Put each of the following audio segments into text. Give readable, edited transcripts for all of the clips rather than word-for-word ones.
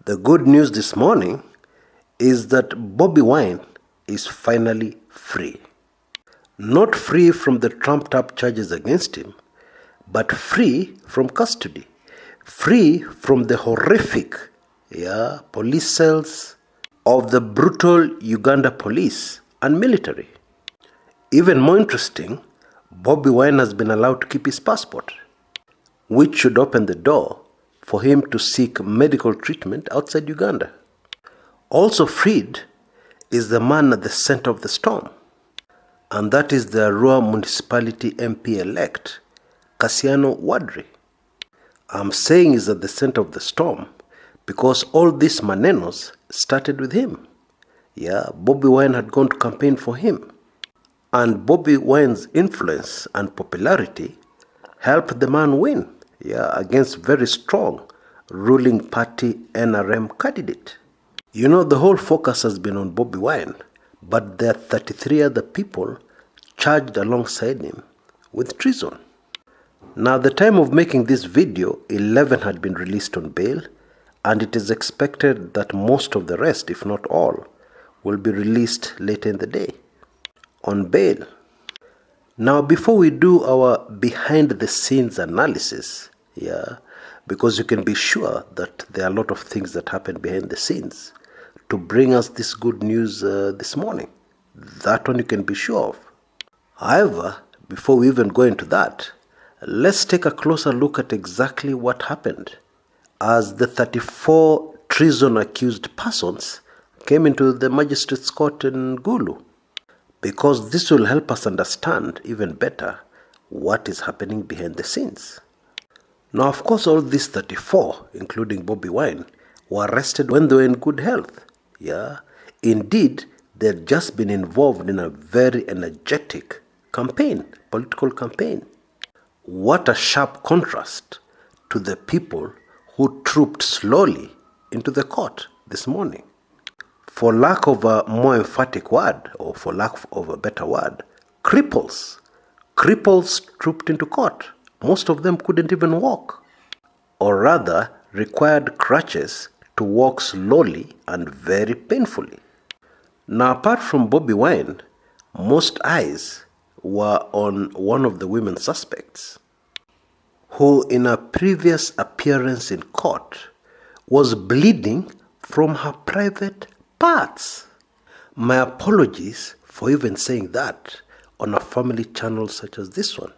The good news this morning is that Bobi Wine is finally free. Not free from the trumped-up charges against him, but free from custody. Free from the horrific police cells of the brutal Uganda police and military. Even more interesting, Bobi Wine has been allowed to keep his passport, which should open the door for him to seek medical treatment outside Uganda. Also freed is the man at the center of the storm, and that is the Arua Municipality MP-elect, Kassiano Wadri. I'm saying he's at the center of the storm because all these manenos started with him. Bobi Wine had gone to campaign for him. And Bobi Wine's influence and popularity helped the man win against very strong ruling party NRM candidate. The whole focus has been on Bobi Wine, but there are 33 other people charged alongside him with treason. Now, at the time of making this video, 11 had been released on bail, and it is expected that most of the rest, if not all, will be released later in the day on bail. Now, before we do our behind-the-scenes analysis, because you can be sure that there are a lot of things that happen behind the scenes to bring us this good news this morning. That one you can be sure of. However, before we even go into that, let's take a closer look at exactly what happened as the 34 treason-accused persons came into the magistrate's court in Gulu, because this will help us understand even better what is happening behind the scenes. Now, of course, all these 34, including Bobi Wine, were arrested when they were in good health. Indeed, they had just been involved in a very energetic campaign, political campaign. What a sharp contrast to the people who trooped slowly into the court this morning. For lack of a more emphatic word, or for lack of a better word, cripples. Cripples trooped into court. Most of them couldn't even walk, or rather required crutches to walk slowly and very painfully. Now, apart from Bobi Wine, most eyes were on one of the women suspects, who in a previous appearance in court was bleeding from her private parts. My apologies for even saying that on a family channel such as this one.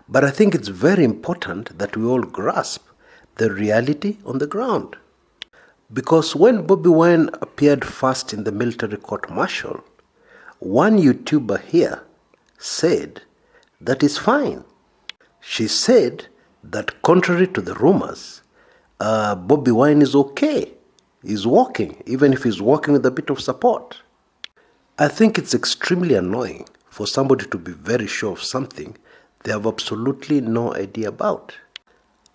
But I think it's very important that we all grasp the reality on the ground. Because when Bobi Wine appeared first in the military court-martial, one YouTuber here said that is fine. She said that contrary to the rumors, Bobi Wine is okay. He's walking, even if he's walking with a bit of support. I think it's extremely annoying for somebody to be very sure of something they have absolutely no idea about.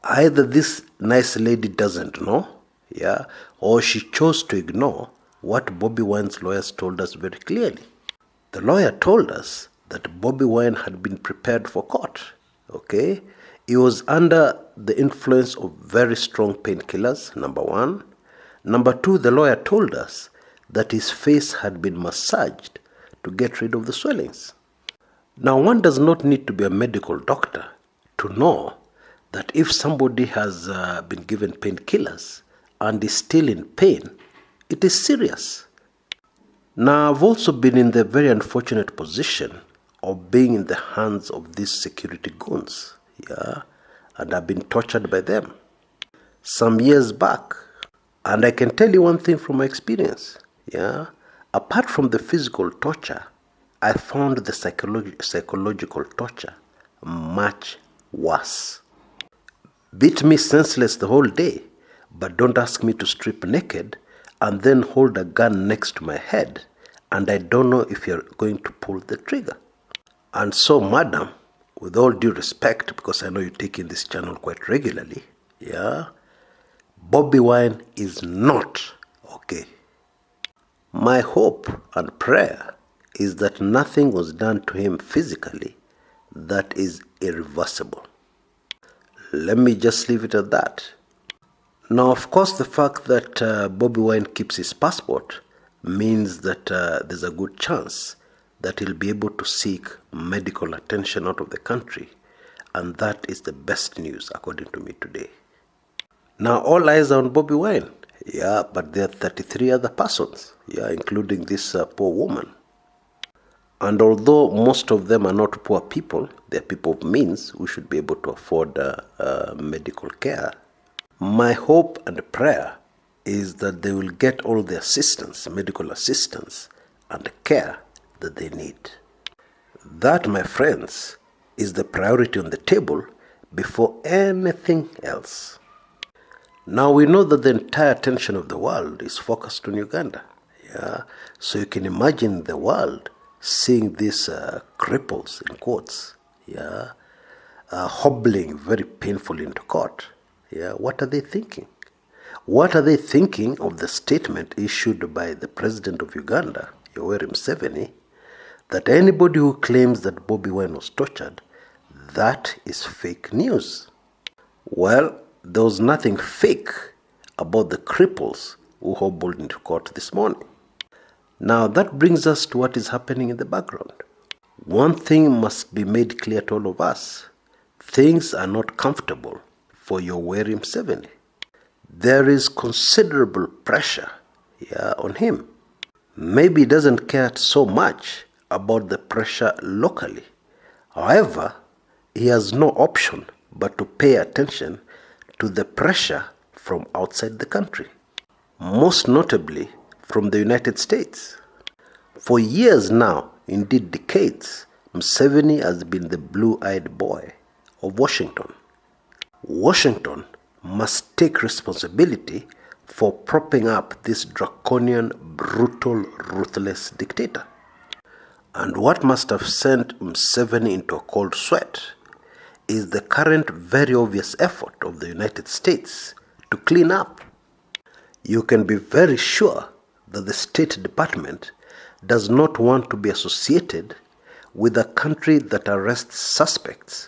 Either this nice lady doesn't know, or she chose to ignore what Bobi Wine's lawyers told us very clearly. The lawyer told us that Bobi Wine had been prepared for court, He was under the influence of very strong painkillers, number one. Number two, the lawyer told us that his face had been massaged to get rid of the swellings. Now, one does not need to be a medical doctor to know that if somebody has been given painkillers and is still in pain, it is serious. Now, I've also been in the very unfortunate position of being in the hands of these security goons, and I've been tortured by them some years back. And I can tell you one thing from my experience, apart from the physical torture, I found the psychological torture much worse. Beat me senseless the whole day, but don't ask me to strip naked and then hold a gun next to my head, and I don't know if you're going to pull the trigger. And so, madam, with all due respect, because I know you take in this channel quite regularly, Bobi Wine is not okay. My hope and prayer is that nothing was done to him physically that is irreversible. Let me just leave it at that. Now, of course, the fact that Bobi Wine keeps his passport means that there's a good chance that he'll be able to seek medical attention out of the country, and that is the best news according to me today. Now, all eyes are on Bobi Wine. Yeah, but there are 33 other persons, including this poor woman. And although most of them are not poor people, they're people of means who should be able to afford medical care. My hope and prayer is that they will get all the assistance, medical assistance, and care that they need. That, my friends, is the priority on the table before anything else. Now we know that the entire attention of the world is focused on Uganda. So you can imagine the world seeing these cripples, in quotes, hobbling very painfully into court. What are they thinking? What are they thinking of the statement issued by the President of Uganda, Yoweri Museveni, that anybody who claims that Bobi Wine was tortured, that is fake news? Well, there was nothing fake about the cripples who hobbled into court this morning. Now that brings us to what is happening in the background. One thing must be made clear to all of us. Things are not comfortable for Yoweri Museveni. There is considerable pressure on him. Maybe he doesn't care so much about the pressure locally. However, he has no option but to pay attention to the pressure from outside the country, most notably from the United States. For years now, indeed decades, Museveni has been the blue-eyed boy of Washington. Washington must take responsibility for propping up this draconian, brutal, ruthless dictator. And what must have sent Museveni into a cold sweat is the current very obvious effort of the United States to clean up. You can be very sure that the State Department does not want to be associated with a country that arrests suspects,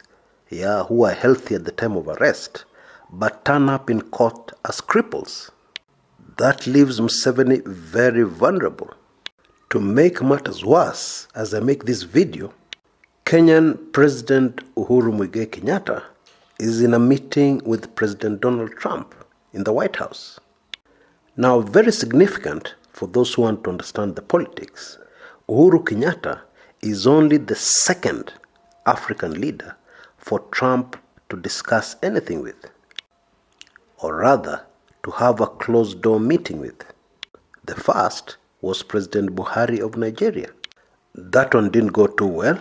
who are healthy at the time of arrest, but turn up in court as cripples. That leaves Museveni very vulnerable. To make matters worse, as I make this video, Kenyan President Uhuru Muigai Kenyatta is in a meeting with President Donald Trump in the White House. Now, very significant for those who want to understand the politics, Uhuru Kenyatta is only the second African leader for Trump to discuss anything with, or rather, to have a closed-door meeting with. The first was President Buhari of Nigeria. That one didn't go too well,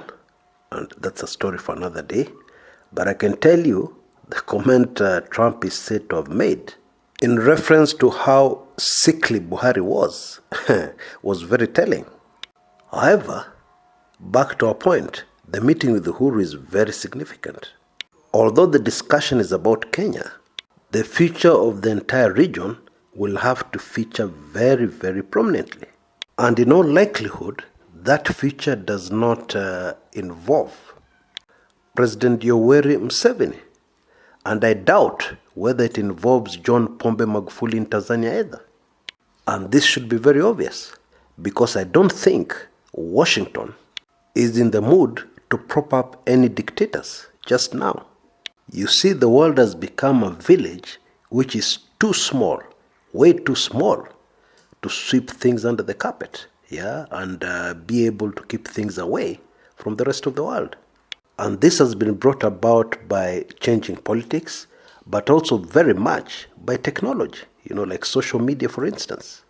and that's a story for another day. But I can tell you the comment Trump is said to have made in reference to how sickly Buhari was very telling. However, back to our point, the meeting with Uhuru is very significant. Although the discussion is about Kenya, the future of the entire region will have to feature very, very prominently. And in all likelihood, that future does not involve President Yoweri Museveni. And I doubt whether it involves John Pombe Magufuli in Tanzania either. And this should be very obvious, because I don't think Washington is in the mood to prop up any dictators just now. You see, the world has become a village which is too small, way too small, to sweep things under the carpet, and be able to keep things away from the rest of the world. And this has been brought about by changing politics, but also very much by technology, like social media, for instance,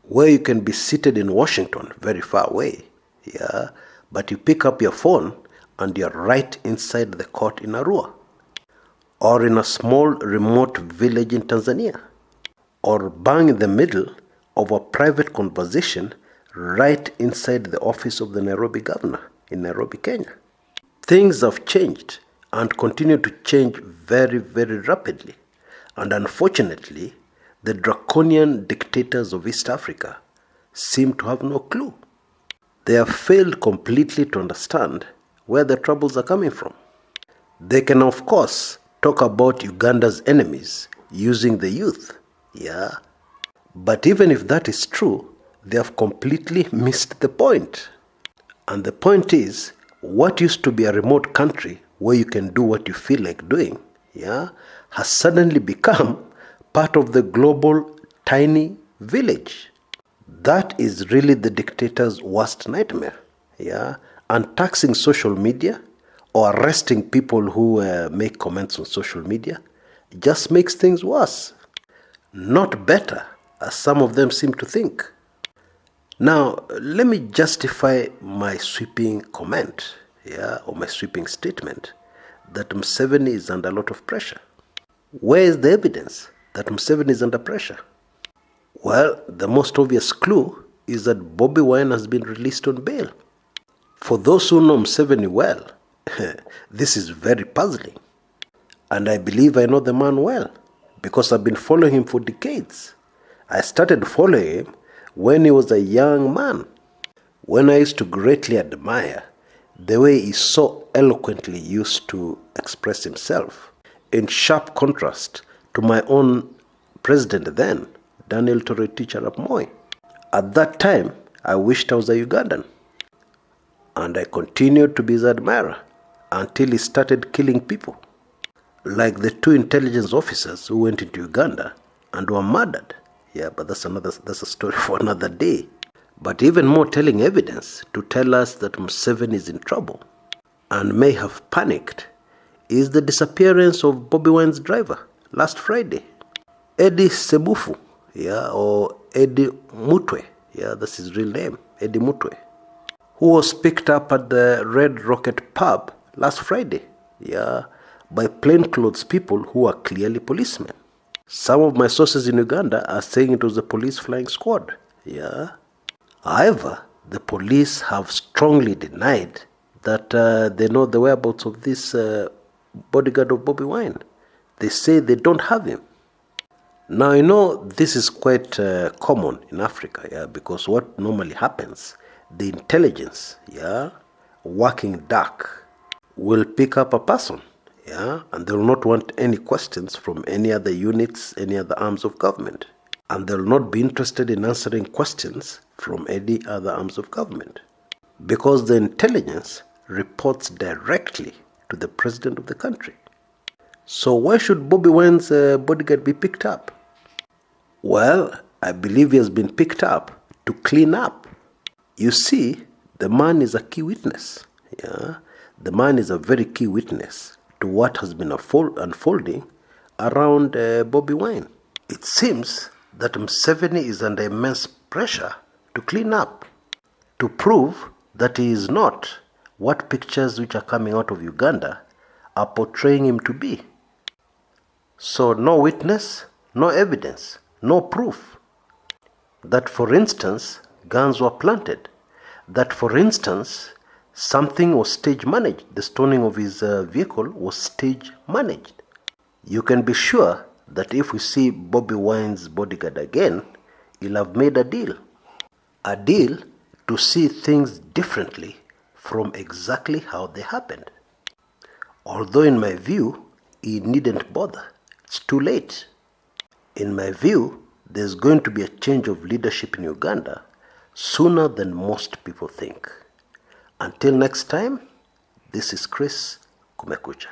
where you can be seated in Washington, very far away, but you pick up your phone and you're right inside the court in Arua, or in a small remote village in Tanzania, or bang in the middle of a private conversation right inside the office of the Nairobi governor in Nairobi, Kenya. Things have changed and continue to change very, very rapidly. And unfortunately, the draconian dictators of East Africa seem to have no clue. They have failed completely to understand where the troubles are coming from. They can, of course, talk about Uganda's enemies using the youth. Yeah. But even if that is true, they have completely missed the point. And the point is, what used to be a remote country where you can do what you feel like doing, yeah, has suddenly become part of the global tiny village. That is really the dictator's worst nightmare. Yeah, and taxing social media or arresting people who make comments on social media just makes things worse, not better, as some of them seem to think. Now, let me justify my sweeping comment, yeah, or my sweeping statement that Museveni is under a lot of pressure. Where is the evidence that Museveni is under pressure? Well, the most obvious clue is that Bobi Wine has been released on bail. For those who know Museveni well, this is very puzzling. And I believe I know the man well, because I've been following him for decades. I started following him when he was a young man, when I used to greatly admire the way he so eloquently used to express himself, in sharp contrast to my own president then, Daniel Toroitich Arap Moi. At that time, I wished I was a Ugandan. And I continued to be his admirer until he started killing people, like the 2 intelligence officers who went into Uganda and were murdered. Yeah, but that's a story for another day. But even more telling evidence to tell us that Museveni is in trouble and may have panicked is the disappearance of Bobi Wine's driver last Friday, Eddie Sebufu, yeah, or Eddie Mutwe, yeah, that's his real name, Eddie Mutwe, who was picked up at the Red Rocket pub last Friday, yeah, by plainclothes people who are clearly policemen. Some of my sources in Uganda are saying it was the police flying squad. Yeah. However, the police have strongly denied that they know the whereabouts of this bodyguard of Bobi Wine. They say they don't have him. Now, this is quite common in Africa, yeah, because what normally happens, the intelligence, yeah, working dark, will pick up a person. Yeah, and they will not want any questions from any other units, any other arms of government. And they will not be interested in answering questions from any other arms of government. Because the intelligence reports directly to the president of the country. So why should Bobi Wine's bodyguard be picked up? Well, I believe he has been picked up to clean up. You see, the man is a key witness. Yeah, the man is a very key witness to what has been unfolding around Bobi Wine. It seems that Museveni is under immense pressure to clean up, to prove that he is not what pictures which are coming out of Uganda are portraying him to be. So no witness, no evidence, no proof that, for instance, guns were planted, that, for instance, something was stage managed. The stoning of his vehicle was stage managed. You can be sure that if we see Bobi Wine's bodyguard again, he'll have made a deal. A deal to see things differently from exactly how they happened. Although in my view, he needn't bother. It's too late. In my view, there's going to be a change of leadership in Uganda sooner than most people think. Until next time, this is Chris Kumekucha.